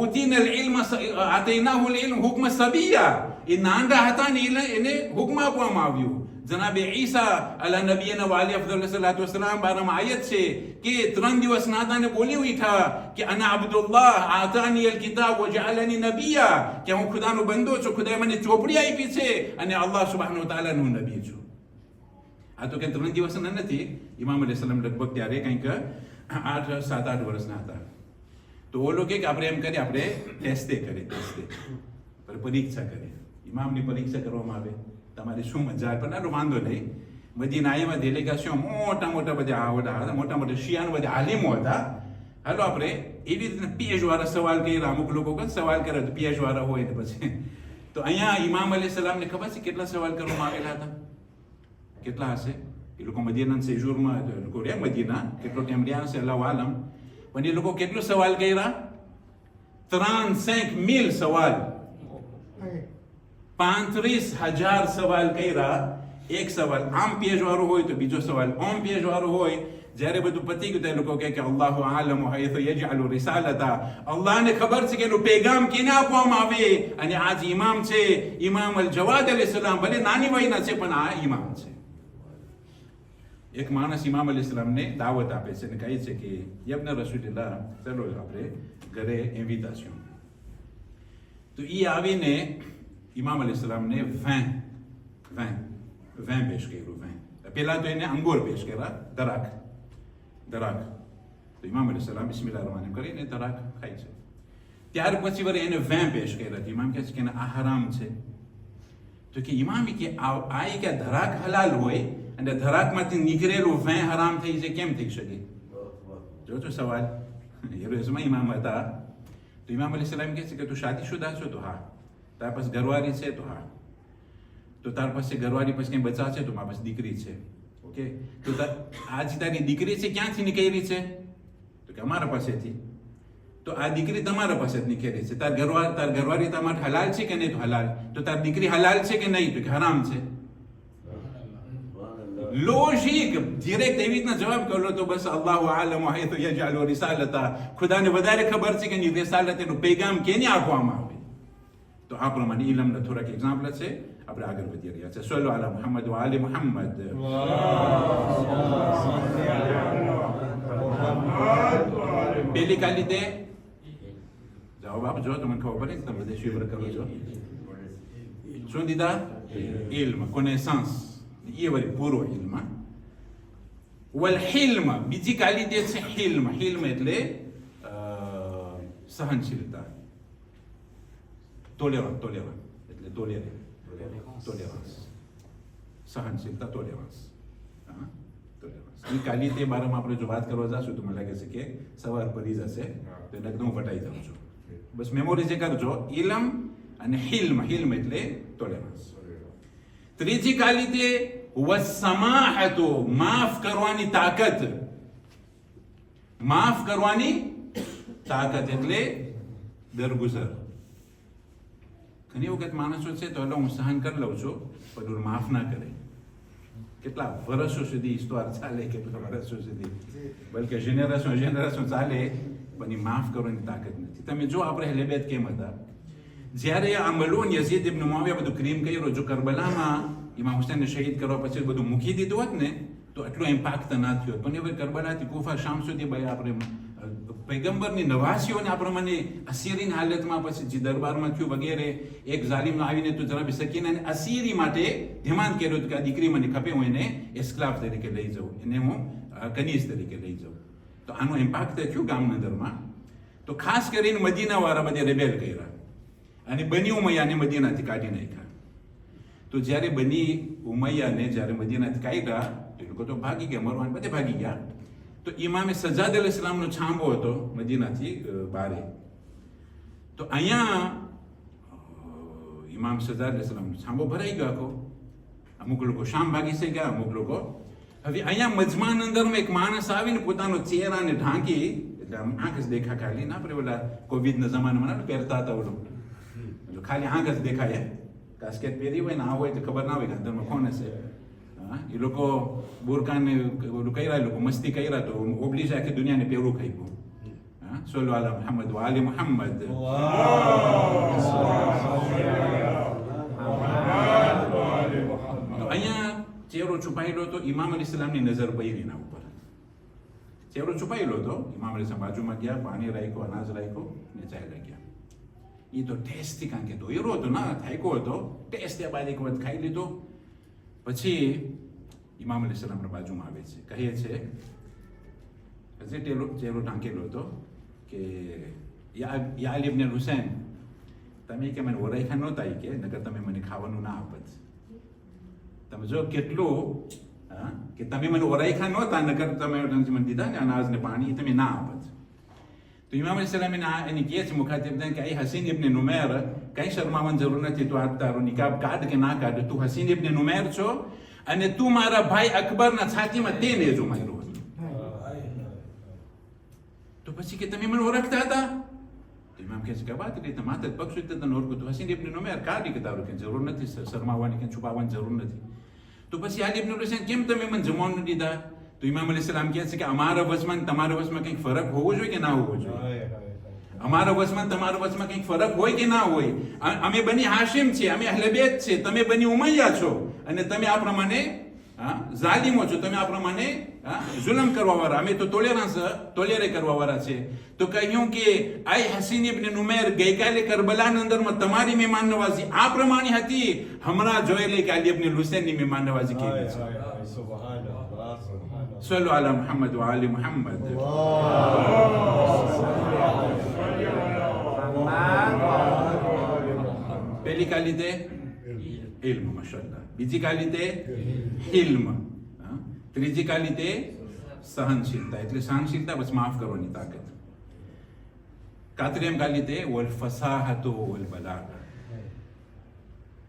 ઉતીનલ ઇલ્મ આતૈનાહુલ ઇલ્મ હુક્મ સબિયા, એ નાના હતા ને એને હુક્મ આપવામાં આવ્યું. જનાબે ઈસા અલા નબીના વાલી અફઝલ સલ્લલ્લાહુ અલૈહિ વસલ્લમ બારામાં આયત છે કે 3 દિવસ નાદાને બોલી ઉઠા કે અના અબ્દુલ્લાહ આતાની અલ કિતાબ વજઅલની નબિયા, કે હું ખુદાનો બંદો છું, ખુદાએ મને ચોપડી આપી છે અને અલ્લાહ સુબ્હાનહુ વ તઆલાનો નબી છું. આ તો કે 3 દિવસના નથી. ઇમામ અલૈહિસ્સલામ લગભગ ત્યારે કંઈક 7-8 વર્ષના હતા. તો ઓલો કે આપણે એમ કરીએ, આપણે ટેસ્ટે પરીક્ષા કરીએ. ઇમામની પરીક્ષા કરવામાં આવે, તમારી શું મજા આવે. પણ વાંધો નહીં, મદીના આવ્યા ડેલિગેશન મોટા બધા મોટા શિયાન બધા આલિમો હતા. હાલો આપણે એવી રીતના પીએચ વાળા સવાલ કર્યા. અમુક લોકો કઈ સવાલ કરે તો પીએચ વાળા હોય ને પછી તો અહીંયા ઇમામ અલૈહિસ્સલામને ખબર છે કેટલા સવાલ કરવામાં આવેલા હતા? કેટલા હશે? એ લોકો મદીના સેજુરમાં લોકો રહ્યા, મદીના કેટલો ટાઈમ રહ્યા હશે અલ્લાહુ આલમ, પણ એ લોકો કેટલો સવાલ કર્યા? 35,000 સવાલ, 35,000 સવાલ કર્યા. એક સવાલ આમ પેજ વાળો હોય તો બીજો સવાલ આમ પેજ વાળો હોય. જ્યારે બધું પતી ગયું ત્યારે લોકો કહે કે અલ્લાહુ આલમ હૈથુ યજઅલુ રિસાલતા, અલ્લાહને ખબર છે કે એનું પેગામ કેને આપવામાં આવે. અને આજ ઇમામ છે, ઇમામ અલ જવાદ અલૈહિસ્સલામ, ભલે નાની વયના છે પણ આ ઇમામ છે. એક માણસ ઇમામ અલૈહિસ્સલામને દાવત આપે છે અને કહે છે કે યબ્ન રસૂલિલ્લાહ, ચલો આપણે ઘરે ઇન્વિટેશન. તો એ આવીને ઇમામ અલૈહિસ્સલામને વેન પેશ કર્યું. પહેલા તો એને અંગોર પેશ કર્યા, દરાક. તો ઇમામ અલૈહિસ્સલામ બિસ્મિલ્લાહ રહમાન કરીને દરાક ખાય છે. ત્યાર પછી વળી એને વેન પેશ કર્યા. ઇમામ કહે છે કે આ હરામ છે. તો કે ઇમામ કે આ કે ધરાક હલાલ હોય અને ધરાકમાંથી નીકળેલું વેન હરામ થઈ જાય, કેમ થઈ શકે? જોજો સવાલ. હેરોઝમાં ઇમામ હતા. તો ઇમામ અલૈહિસ્સલામ કહે છે કે તું શાદીશુદા છો? તો હા. તાર પાસે ઘરવાળી છે તો હા, તો તાર પાસે ઘરવાળી પછી કંઈ બચા છે તો મારા પાસે દીકરી છે. ઓકે, તો આજ તારી દીકરી છે ક્યાંથી નીકળી છે? તો કે અમારા પાસેથી. તો આ દીકરી તમારા પાસે જ નીકળી છે. તાર ઘરવાળી તમારે હલાલ છે કે નહીં? તો હલાલ. તો તાર દીકરી હલાલ છે કે નહીં? તો કે હરામ છે. લોજિક ડિરેક્ટ એવી રીતના જવાબ કર્યો તો બસ અલ્લાહુ આલમ હૈતુ યજઅલુ રિસાલતા, ખુદાને વધારે ખબર છે કે એની રિસાલત એનું પેગામ કેને આપવામાં આવે. તો આ પ્રમાણે ઇલમના થોડાક એક્ઝામ્પલ છે. આપણે આગળ વધી રહ્યા છે. સલ્લુ અલા મુહમ્મદ વ આલી મુહમ્મદ. પહેલી કાલિદે જવાબ આપજો, તમને ખબર પડે તમે બધે શિવર કરો છો. શું દીધા? ઇલ્મ, કોનેસન્સ, એ વળી પૂરો ઇલ્મ. વલ હિલ્મ, બીજી કાલિદે છે હિલ્મ. હિલ્મ એટલે સહનશીલતા, ટોલેરન્સ એટલે ટોલેરન્સ, સહનશીલતા, ટોલેરન્સ. એ કાલિદે બારામાં આપણે જો વાત કરવા જશું તો મને લાગે છે કે સવાર પડી જશે, તો એકદમ હું વટાઈ જાઉં છું. બસ મેમોરી જે કરજો, ઇલમ અને હિલ્મ. હિલ્મ એટલે ટોલેરન્સ. ત્રીજી કાલિદે વસમાહતુ, માફ કરવાની તાકાત. માફ કરવાની તાકાત એટલે દરગુજર. ઘણી વખત માણસો છે તો હું સહન કરી લઉં છું, પણ માફ ના કરે. કેટલા વર્ષો સુધી ઇસ્તવાર ચાલે, કેટલા વર્ષો સુધી, બલકે જનરેશન ચાલે, પણ એ માફ કરવાની તાકાત નથી. તમે જો આપણે હેલેબેત કેમ હતા, જ્યારે આ મલૂન યઝીદ ઇબ્ન મુઆવિયા બધું ક્રીમ કર્યો, જો કરબલામાં ઇમામ હુસૈનને શહીદ કરવા પછી બધું મૂકી દીધું હોત ને તો એટલો ઇમ્પેક્ટ ના થયો. પણ હવે કરબલાથી કુફા શામ સુધી ભાઈ આપણે પૈગંબરની નવાસીઓને આ પ્રમાણે અસીરીની હાલતમાં પછી જે દરબારમાં થયું વગેરે, એક ઝાલિમનો આવીને તો જરા બી સકીનાને અસીરી માટે ડિમાન્ડ કર્યો કે આ દીકરી મને ખપે, હું એને એસ્ક્લાવ તરીકે લઈ જાઉં, એને હું કનીઝ તરીકે લઈ જાઉં. તો આનો ઇમ્પેક્ટ થયું ગામના અંદરમાં. તો ખાસ કરીને મદીનાવાળા બધે રેબેલ કર્યા અને બની ઉમૈયાને મદીનાથી કાઢી નાખ્યા. તો જ્યારે બની ઉમૈયાને જ્યારે મદીનાથી કાઢ્યા એ લોકો તો ભાગી ગયા, મરવાન બધે ભાગી ગયા. તો ઇમામે સજાદ અલૈહિસ્સલામનો છાંબો હતો મદીનાથી બારે. તો અહીંયા ઇમામ સજાદ અલૈહિસ્સલામનો છાંબો ભરાઈ ગયો આખો. અમુક લોકો શામ ભાગી છે ગયા, અમુક લોકો હવે અહીંયા મજમાન અંદરમાં એક માણસ આવીને પોતાનો ચહેરાને ઢાંકી, એટલે આંખ જ દેખા ખાલી, ના આપણે ઓલા કોવિડના જમાનામાં પહેરતા હતા ઓલો, ખાલી આંખ જ દેખાય, કાસ્કેટ પહેરી હોય ને આ હોય તો ખબર ના હોય કે અંદરમાં કોણ હશે. એ લોકો બુરકાને ઓલું કર્યા, લોકો મસ્તી કર્યા તો ઓબલીસ આખી દુનિયાને પહેરું ખાઈ ગયું. સલ્લુ અલા મુહમ્મદ વ આલી મુહમ્મદ. તો અહીંયા ચહેરો છુપાયેલો હતો, ઇમામ અલીસલામની નજર પડી એના ઉપર. ચહેરો છુપાયેલો હતો, ઇમામ અલીસલામ બાજુમાં ગયા, પાણી રાખ્યો, અનાજ રાખ્યો ને ચાલ્યા ગયા. એ તો ટેસ્ટથી, કારણ કે દોયરો હતો ના, થાક્યો હતો, ટેસ્ટ બાદ એક વખત ખાઈ લીધો. પછી ઇમામ અલીસલામના બાજુમાં આવે છે, કહે છે, હજી ચહેરો ઢાંકેલો હતો કે યા અલી ઇબ્ન હુસૈન, તમે કે મને ઓરાઈખા નહોતા કે નકર તમે મને ખાવાનું ના આપત. તમે જો કેટલું કે તમે મને ઓરાઈખા નહોતા નકર તમે મને દીધા ને અનાજ ને પાણી, તમે ના આપત. તો ઇમામ અલીસલામ એની કહે છે મુખાતિબ કે આ હસીન ઇબ્ન નુમૈર, કઈ શરમાવાની જરૂર નથી, તું આ તારો નિકાબ કાઢ કે ના કાઢ, તું હસીન ઇબ્ન નુમૈર છો અને તું મારા ભાઈ અકબરના છાતીમાં તેને જો માર્યો. તો પછી કે તમે મને ઓળખતા હતા? તો ઇમામ કહે છે કે વાત કરી માત્ર પક્ષ તને ઓળખું. તો હસીન ઇબ્ન નુમૈર કાઢી કે તારું કે જરૂર નથી, શરમાવાની કે છુપાવવાની જરૂર નથી. તો પછી આલી ઇબ્ન હુસૈન કેમ તમે મને જમવાનું દીધા? તો ઇમામ અલીસલામ કહે છે કે અમારા વચમાં તમારા વચમાં કંઈક ફરક હોવો જોઈએ કે ના હોવો જોઈએ? અમારા વચમાં તમારા વચમાં કંઈક ફરક હોય કે ના હોય? અમે બની હાશિમ છીએ, અમે અહલે બેત છે, તમે બની ઉમૈયા છો અને તમે આ પ્રમાણે ઝાલિમો છો, તમે આ પ્રમાણે જુલમ કરવા વાળા, અમે તો ટોલેરે કરવા વાળા છે. તો કહ્યું કે આઈ હસીન ઇબ્ન નુમૈર, ગઈકાલે કરબલાના અંદરમાં તમારી મહેમાન નવાજી આ પ્રમાણે હતી, હમણાં જોઈ લે કે અલી ઇબ્ન હુસૈનની મહેમાન નવાજી કેવી છે. સલ્લુ અલા મુહમ્મદ વ આલી મુહમ્મદ. પહેલી કાલિદે ઇલ્મ, માશાઅલ્લાહ. બીજી કાલિદે હિલ્મ. ત્રીજી કાલિદે સહનશીલતા, એટલે સહનશીલતા બસ માફ કરવાની તાકાત. કાતરેમ કાલિદે વલ ફસાહતુ વલ બલાગા,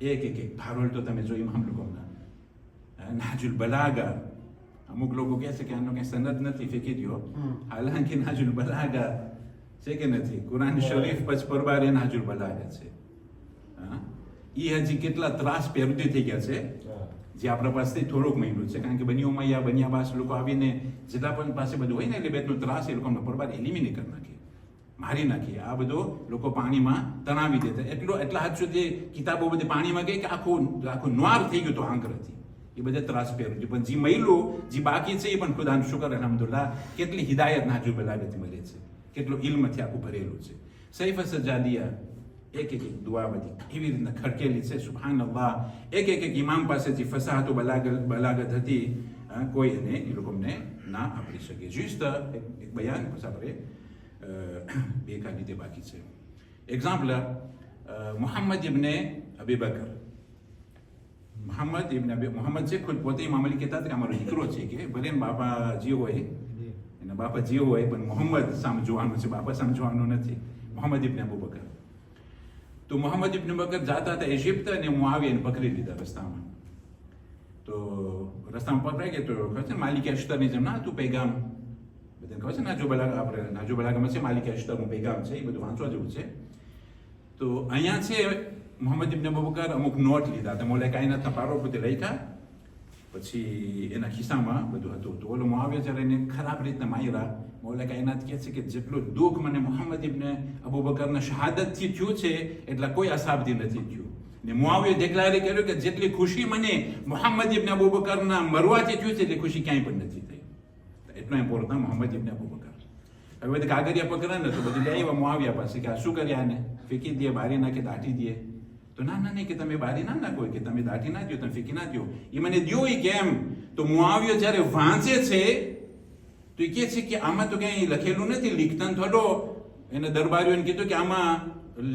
એક ભારોલ તો તમે જોઈ ઇમામ લોકોના નાજુલ બલાગા, અમુક લોકો કહે છે કે આનો કંઈ સનદ નથી, ફેંકી દો. હાલાંકિ નાજુલ બલાગા છે કે નથી, કુરાન શરીફ પછી પરબારે નાજુલ બલાગા છે. એ હજી કેટલા ત્રાસ પેરદી થઈ ગયા છે, જે આપણા પાસેથી થોડુંક મહિનું છે. કારણ કે બની ઉમૈયા બની અબ્બાસ લોકો આવીને જેટલા પણ પાસે બધું હોય ને એટલે બેતનું ત્રાસ એ લોકોનો પરબાર એલિમિનેટ કરી નાખે, મારી નાખીએ. આ બધો લોકો પાણીમાં તણાવી દેતા. એટલા હદ સુધી કિતાબો બધી પાણીમાં ગઈ કે આખું નોર થઈ ગયું તો આંકરથી. એ બધા ત્રાસ પહેરું છે. પણ જે મહિલું જે બાકી છે એ પણ ખુદાનું શુકર અલ્હમ્દુલિલ્લાહ કેટલી હિદાયત નાજુ બલાગતથી મળે છે, કેટલું ઇલ્મથી આખું ભરેલું છે. સૈફ સજાદિયા એક દુઆ બધી એવી રીતના ખડકેલી છે, સુબહાનલ્લાહ. એક ઇમામ પાસે જે ફસાહતો બલાગત હતી, કોઈ એને એ લોકોને ના આપી શકે. જુસ્ત એક બયાન પછી આપણે બે ખાલી તે બાકી છે. Example Muhammad ibn Abi Bakr. Muhammad છે ખુદ પોતે ઇમામ અલી કહેતા હતા કે અમારો દીકરો છે, કે ભલે બાપા જે હોય એના બાપા જે હોય પણ મોહમ્મદ સામે જોવાનું છે, બાપા સામે જોવાનું નથી. મોહમ્મદ ઇબ્ને અબુ બકર. તો મોહમ્મદ ઇબ્ને બકર જાતા હતા ઇજિપ્ત અને મુઆવિયાને પકડી લીધા રસ્તામાં. તો રસ્તામાં પકડાઈ ગયા તો ખબર છે માલિક અશ્તરની જેમ ના હતું પૈગામ, બધાને ખબર છે નાજો બલાગામાં છે માલિક અશ્તરનું પૈગામ છે, એ બધું વાંચવા જેવું છે. તો અહીંયા છે મોહમ્મદ ઇબ્ને અબુ બકર અમુક નોટ લીધા હતા, મોલે કાયનાતના પારો પોતે લખ્યા, પછી એના ખિસ્સામાં બધું હતું. તો ઓલો મુઆવિયા જ્યારે એને ખરાબ રીતના માર્યા, મોલે કાયનાત કહે છે કે જેટલું દુઃખ મને મોહમ્મદ ઇબ્ને અબુ બકરના શહાદતથી થયું છે એટલા કોઈ અસાબથી નથી થયું. ને મુઆવિયાએ ડિક્લેર કર્યું કે જેટલી ખુશી મને મોહમ્મદ ઇબ્ને અબુ બકરના મરવાથી થયું છે એટલી ખુશી ક્યાંય પણ નથી થઈ. એટલો ઇમ્પોર્ટન્ટ મોહમ્મદ ઇબ્ને અબુ બકર. હવે બધી કાગળિયા પકડે ને તો બધું લઈ આવ્યા મુઆવિયા પાસે કે આ શું કર્યા ને, ફેંકી દે, બારી નાખે, દાટી દે. તો ના નહીં કે તમે બારી ના નાખો, કે તમે દાટી ના દો, તમે ફેંકી ના દો, એ મને દો. એ કેમ? તો મુઆવિયા જ્યારે વાંચે છે તો એ કહે છે કે આમાં તો ક્યાંય લખેલું નથી, લિખતન થોડો. એને દરબારીઓને કીધું કે આમાં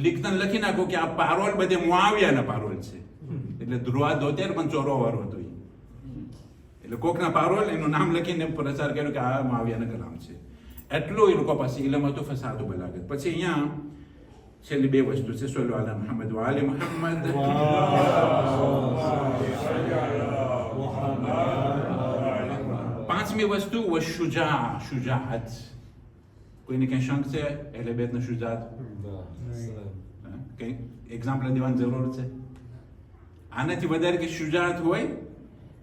લિખતન લખી નાખો કે આ પારોલ બધે મુઆવિયાના પારોલ છે. એટલે ધ્રુવા ધોતેર પણ ચોરો વાળો હતો. એટલે કોકના પારોલ એનું નામ લખીને પ્રચાર કર્યો કે આ મુઆવિયાના કલામ છે. એટલું એ લોકો પાસે ઇલમ હતું, ફસાદો બલાગત. પછી અહીંયા છેલ્લી બે વસ્તુ છે, સલ્લુ અલા મુહમ્મદ વ આલી મુહમ્મદ. પાંચમી વસ્તુ શુજાઅત. કોઈને કઈ શંક છે એટલે બેતનો શુજાઅત? કઈ એક્ઝામ્પલ દેવાની જરૂર છે? આનાથી વધારે કે શુજાઅત હોય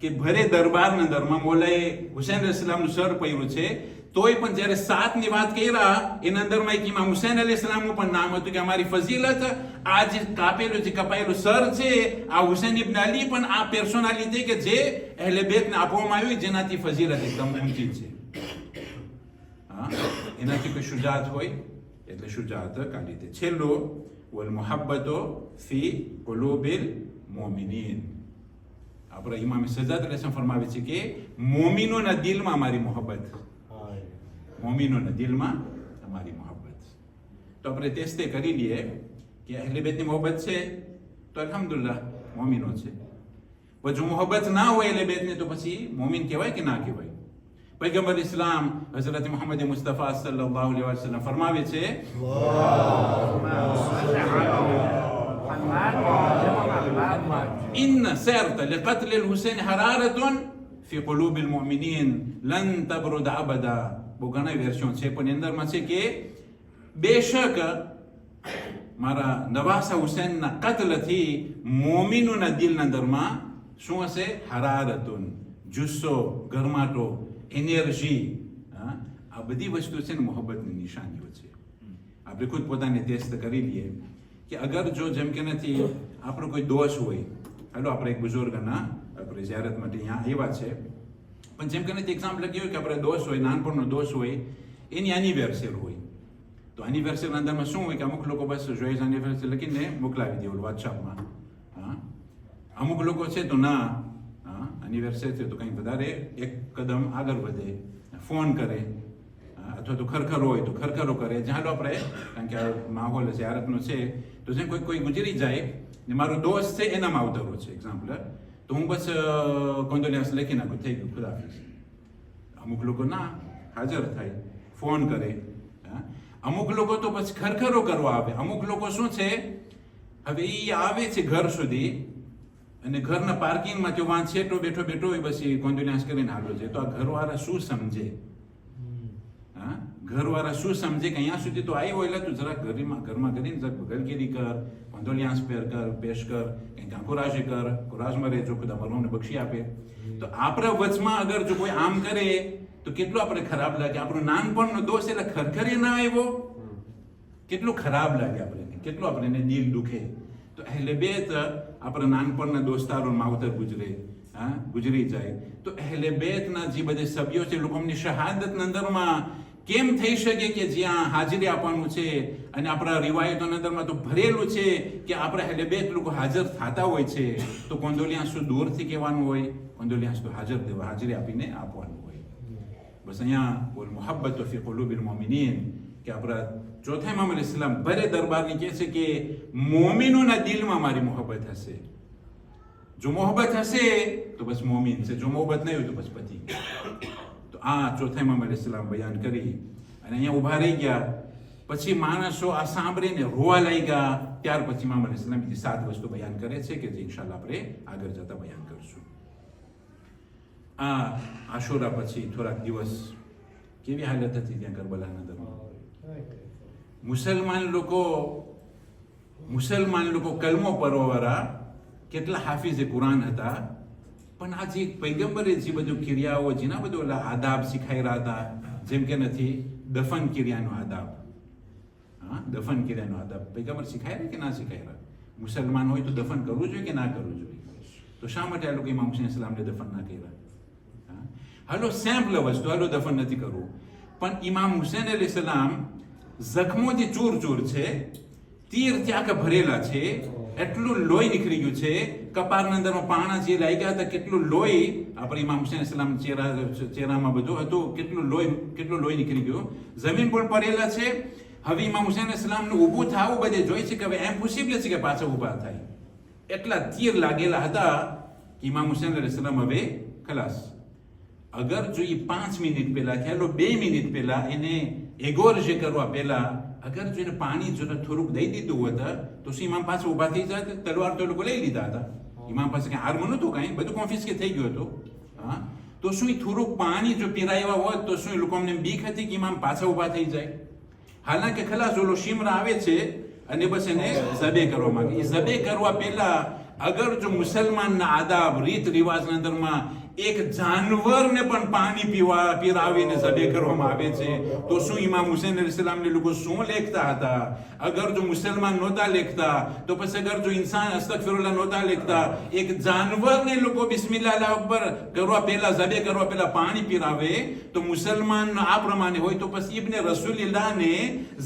કે ભરે દરબારના દરમાં મોલાએ હુસૈન અલીસલામનું સર પહેર્યું છે, તોય પણ જ્યારે 7ની વાત કર્યા એના અંદરમાં એક ઇમામ હુસૈન અલીસલામનું પણ નામ હતું કે અમારી ફઝીલત આ જે કાપેલું જે કપાયેલું સર છે આ હુસૈન ઇબ્ન અલી પણ આ પર્સનાલિટી કે જે અહેલે બેતને આપવામાં આવ્યું જેનાથી ફઝીલત એકદમ ઊંચી છે. એનાથી કોઈ શુજાઅત હોય એટલે શુજાઅત કાઢી દે. છેલ્લો વલ મુહબ્બતો ફી કુલુબિલ મોમિનીન. આપણા ઇમામ સજાદ અલૈહિસ્સલામ ફરમાવે છે કે મોમિનોના દિલમાં અમારી મોહબ્બત, મોમિનોના દિલમાં અમારી મોહબ્બત. તો આપણે ટેસ્ટ કરી લઈએ કે અહેલે બેતની મોહબ્બત છે તો અલ્હમ્દુલિલ્લાહ મોમિનો છે. પણ જો મોહબ્બત ના હોય અહેલે બેતની તો પછી મોમિન કહેવાય કે ના કહેવાય? પૈગંબર ઇસ્લામ હઝરત મુહમ્મદ મુસ્તફા સલ્લલ્લાહુ અલૈહિ વસલ્લમ ફરમાવે છે إن سرت لقتل الحسين حرارة في قلوب المؤمنين لن تبرد أبدا. બહુ ઘણા વેર્શન છે પણ અંદરમાં છે કે બેશક મારા નવાસા હુસૈનના કત્લથી મોમિનોના દિલના અંદરમાં શું હશે? હરારતુન, જુસ્સો, ગરમાટો, એનર્જી. આ બધી વસ્તુ છે ને મોહબ્બતની નિશાનીઓ છે. આપણે ખુદ પોતાની ટેસ્ટ કરી લઈએ કે અગર જો જેમ કે નથી આપણો કોઈ દોષ હોય, હાલો આપણે એક બુઝુર્ગના આપણે ઝિયારત માટે અહીંયા આવ્યા છે, પણ જેમ કે નથી એક્ઝામ્પલ લખ્યું હોય કે આપણે દોષ હોય, નાનપણનો દોષ હોય, એની એનિવર્સરી હોય. તો એનિવર્સરીના અંદરમાં શું હોય કે અમુક લોકો બસ જોઈસ એનિવર્સરી લખીને મોકલાવી દે ઓલું વોટ્સઅપમાં. અમુક લોકો છે તો ના, એનિવર્સરી છે તો કંઈક વધારે એક કદમ આગળ વધે, ફોન કરે, અથવા તો ખરખરો હોય તો ખરખરો કરે. ચાલો આપણે કારણ કે આ માહોલ ઝિયારતનો છે તો જેમ કોઈ ગુજરી જાય ને મારો દોસ્ત છે એના માવતરો છે એક્ઝામ્પલ, તો હું બસ કોન્ડોલિયન્સ લખી નાખું, થઈ ગયું, ખુદાહાફિઝ. અમુક લોકો ના હાજર થાય, ફોન કરે. અમુક લોકો તો પછી ખરખરો કરવા આવે. અમુક લોકો શું છે હવે એ આવે છે ઘર સુધી અને ઘરના પાર્કિંગમાં જો વાં છેટો બેઠો બેઠો હોય બસ એ કોન્ડોલિયાન્સ કરીને હાલો છે. તો આ ઘરવાળા શું સમજે? હા, ઘરવાળા શું સમજે કે અહીંયા સુધી તો આવ્યો એટલે તું જરાક ઘરમાં કરીને ઘરગીરી કર, કોન્ડોલિયાન્સ પેશ કર, કંઈક આંખોરાશી કર, કોરાજમાં રહેજો, ખુદા મરવાને બક્ષી આપે. તો આપણા વચમાં અગર જો કોઈ આમ કરે તો કેટલું આપણે ખરાબ લાગે. આપણું નાનપણનો દોસ્ત એટલે ખરખરે ના આવ્યો, કેટલું ખરાબ લાગે આપણે, કેટલું આપણે દિલ દુખે. તો અહેલે બેત આપણા નાનપણના દોસ્તારો માવતર ગુજરી જાય. તો અહેલે બેતના જે બધા સભ્યો છે લોકોની શહાદતના અંદરમાં કેમ થઈ શકે કે જ્યાં હાજરી આપવાનું છે અને આપણા રિવાયતોના અંદરમાં તો ભરેલું છે કે આપણા અહેલે બેત લોકો હાજર થતા હોય છે. તો કોન્ડોલિયાન્સ તો દૂરથી કહેવાનું હોય, કોન્ડોલિયાન્સ તો હાજરી આપીને આપવાનું હોય. બસ અહીંયા બોલ મોહબ્બત ફી કુલુબિલ મોમિનીન કે આપણા ચોથા ઇમામ અલૈહિસ્સલામ ભરે દરબારની કહે છે કે મોમિનોના દિલમાં મારી મોહબ્બત હશે. જો મોહબ્બત હશે તો બસ મોમિન છે, જો મોહબ્બત નહીં હોય તો બસ પતિ. તો આ ચોથા ઇમામ અલૈહિસ્સલામ બયાન કરી અને અહીંયા ઊભા રહી ગયા. પછી માણસો આ સાંભળીને રોવા લાગ્યા. ત્યાર પછી ઇમામ અલૈહિસ્સલામ બીજી 7 વસ્તુ બયાન કરે છે કે જે ઇન્શાલ્લાહ આપણે આગળ જતા બયાન કરશું. આ આશુરા પછી થોડાક દિવસ કેવી હાલત હતી ત્યાં કરબલાના અંદરમાં. મુસલમાન લોકો કલમો પરવાવાળા કેટલા હાફિઝે કુરાન હતા, પણ આ જે પૈગંબરે જે બધું ક્રિયાઓ જેના બધું આદાબ શીખાઈ રહ્યા હતા, જેમ કે નથી દફન ક્રિયાનો આદાબ. હા, દફન ક્રિયાનો આદાબ પૈગંબર શીખાય કે ના શીખાય? મુસલમાન હોય તો દફન કરવું જોઈએ કે ના કરવું જોઈએ? તો શા માટે આ લોકો ઇમામ હુસૈન સલામને દફન ના કર્યા? હાલો સેમ્પલ વસ્તુ, હાલો દફન નથી કરવું, પણ ઇમામ હુસૈન અલૈહિસ્સલામ જખમો જે ચૂર છે, તીર ત્યાં કે ભરેલા છે, એટલું લોહી નીકળી ગયું છે, કપાળના અંદરમાં પાણા જે લાગ્યા હતા, કેટલું લોહી આપણે ઇમામ હુસૈન અલૈહિસ્સલામ ચહેરામાં બધું હતું, કેટલું લોહી નીકળી ગયું, જમીન પર પડેલા છે. હવે ઇમામ હુસૈન અલૈહિસ્સલામનું ઊભું થવું બધે જોઈ છે કે હવે ઇમ્પોસિબલ છે કે પાછા ઊભા થાય. એટલા તીર લાગેલા હતા કે ઇમામ હુસૈન અલૈહિસ્સલામ હવે ખલાસ. અગર જો એ 5 મિનિટ પહેલા કે 2 મિનિટ પહેલા એને એગોરજે કરવા પહેલા અગર જો એને પાણી જો થોડુંક દઈ દીધું હોત તો શું ઇમામ પાસે ઊભા થઈ જાત? તલવાર તો લોકો લઈ લીધા હતા, ઇમામ પાસે કઈ આર્મ નહોતું, કઈ બધું કોન્ફિસ્કેટ થઈ ગયું હતું. હા, તો શું થોડુંક પાણી જો પીરાવ્યા હોત તો શું લોકો અમને બીક હતી કે ઇમામ પાછા ઊભા થઈ જાય? હાલાકે ખલાસ ઓલો શિમરા આવે છે અને બસ એને ઝબે કરવા માંગે. એ ઝબે કરવા પહેલા અગર જો મુસલમાનના આદાબ રીત રિવાજના અંદરમાં એક જાનવરને પણ પાણી પીરાવીને ઝબે કરવામાં આવે છે તો શું ઇમામ હુસૈન અલૈહિસ્સલામને લોકો શું લેખતા હતા? અગર જો મુસલમાન નહોતા લેખતા તો પછી અગર જો ઇન્સાન અસ્તગફિરુલ્લાહ નહોતા લેખતા, એક જાનવરને લોકો બિસ્મિલ્લાહ અલ્લાહુ અકબર કરવા પહેલા ઝબે કરવા પહેલા પાણી પીરાવે તો મુસલમાન આ પ્રમાણે હોય તો પછી ઇબ્ને રસૂલિલ્લાહને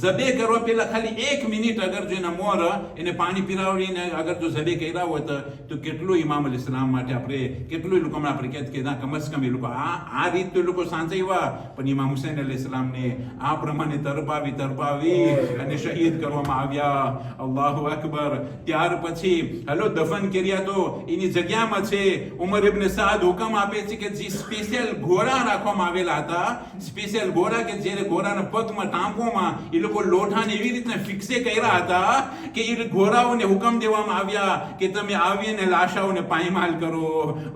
ઝબે કરવા પહેલા ખાલી 1 મિનિટ અગર જો એના મોર એને પાણી પીરાવીને અગર જો ઝબે કર્યા હોત તો કેટલું ઇમામ અલૈહિસ્સલામ માટે આપણે કેટલું લોકો આપણે કે ના કમસ કમ એ લોકો આ રીત તો લોકો સાંચવ્યા, પણ ઇમામ હુસૈન અલૈહિસ્સલામને આ પ્રમાણે તરપાવી અને શહીદ કરવામાં આવ્યા. અલ્લાહુ અકબર. ત્યાર પછી હલો દફન કર્યા તો એની જગ્યામાં છે ઉમર ઇબ્ન સાદ હુકમ આપે છે કે જે સ્પેશિયલ ઘોડા રાખવામાં આવેલા હતા, સ્પેશિયલ ઘોડા કે જે ઘોડાના પગમાં ટાંપોમાં એ લોકો લોઠાને એવી રીતના ફિક્સે કર્યા હતા કે એ ઘોડાઓને હુકમ દેવામાં આવ્યા કે તમે આવીને લાશાઓને પાયમાલ કરો.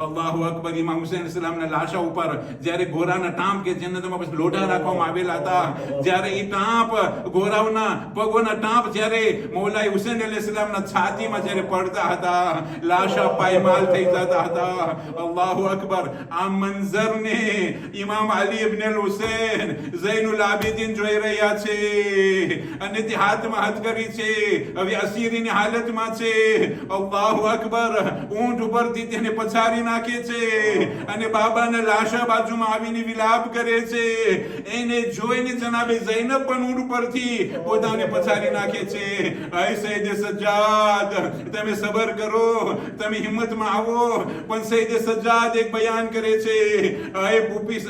અલ્લાહુ અકબર. ઇમામ હુસૈન અલૈહિસ્સલામના લાશા ઉપર જ્યારે ઘોડાના ટાંપ કે જેના તમે પછી લોઢા રાખવામાં આવેલા હતા, જ્યારે એ ટાંપ ઘોડાઓના પગોના ટાંપ જ્યારે મૌલાઈ હુસૈન અલૈહિસ્સલામના છાતીમાં જ્યારે પડતા હતા, લાશા પાયમાલ થઈ જતા હતા. અલ્લાહુ અકબર. આ મંઝરને ઇમામ અલી ઇબ્ન અલ હુસૈન ઝૈનુલ આબિદીન જોઈ રહ્યા છે અને તે હાથમાં હાથ કરી છે, હવે અસીરીની હાલતમાં છે. અલ્લાહુ અકબર. ઊંટ ઉપરથી તેને પછાડી નાખે છે અને બાબાના લાશા બાજુમાં આવીને વિલાપ કરે છે. એને જોઈને જનાબે ઝૈનબ પણ ઊંટ પરથી પોતાને પછાડી નાખે છે. આય સૈયદે સજ્જાદ, તમે સબર કરો, તમે હિંમતમાં આવો. પણ સૈયદે સજ્જાદ એક બયાન કરે છે, આય પૂપી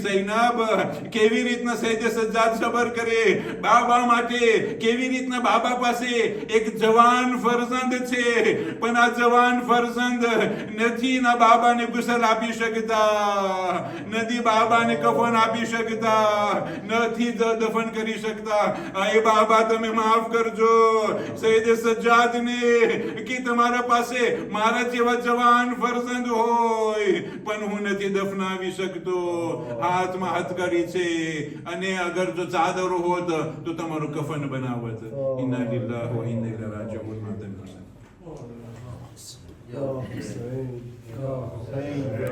ઝૈનબ, કેવી રીતના સૈયદે સજ્જાદ સબર કરે બાબા માટે, કેવી રીતના બાબા પાસે એક જવાન ફરજંદ છે પણ આ જવાન ફરજંદ નથી ના બાબાને ગુસર મંઝલ આપી શકતા, નથી બાબાને કફન આપી શકતા, નથી દફન કરી શકતા. એ બાબા તમે માફ કરજો સૈયદ સજ્જાદને કે તમારા પાસે મારા જેવા જવાન ફરજંદ હોય પણ હું નથી દફનાવી શકતો. હાથમાં હથકડી છે અને અગર જો ચાદર હોત તો તમારું કફન બનાવત. ઇન્ના લિલ્લાહી વ ઇન્ના ઇલૈહિ રાજિઉન. Ya Hussein, Ya Hussein.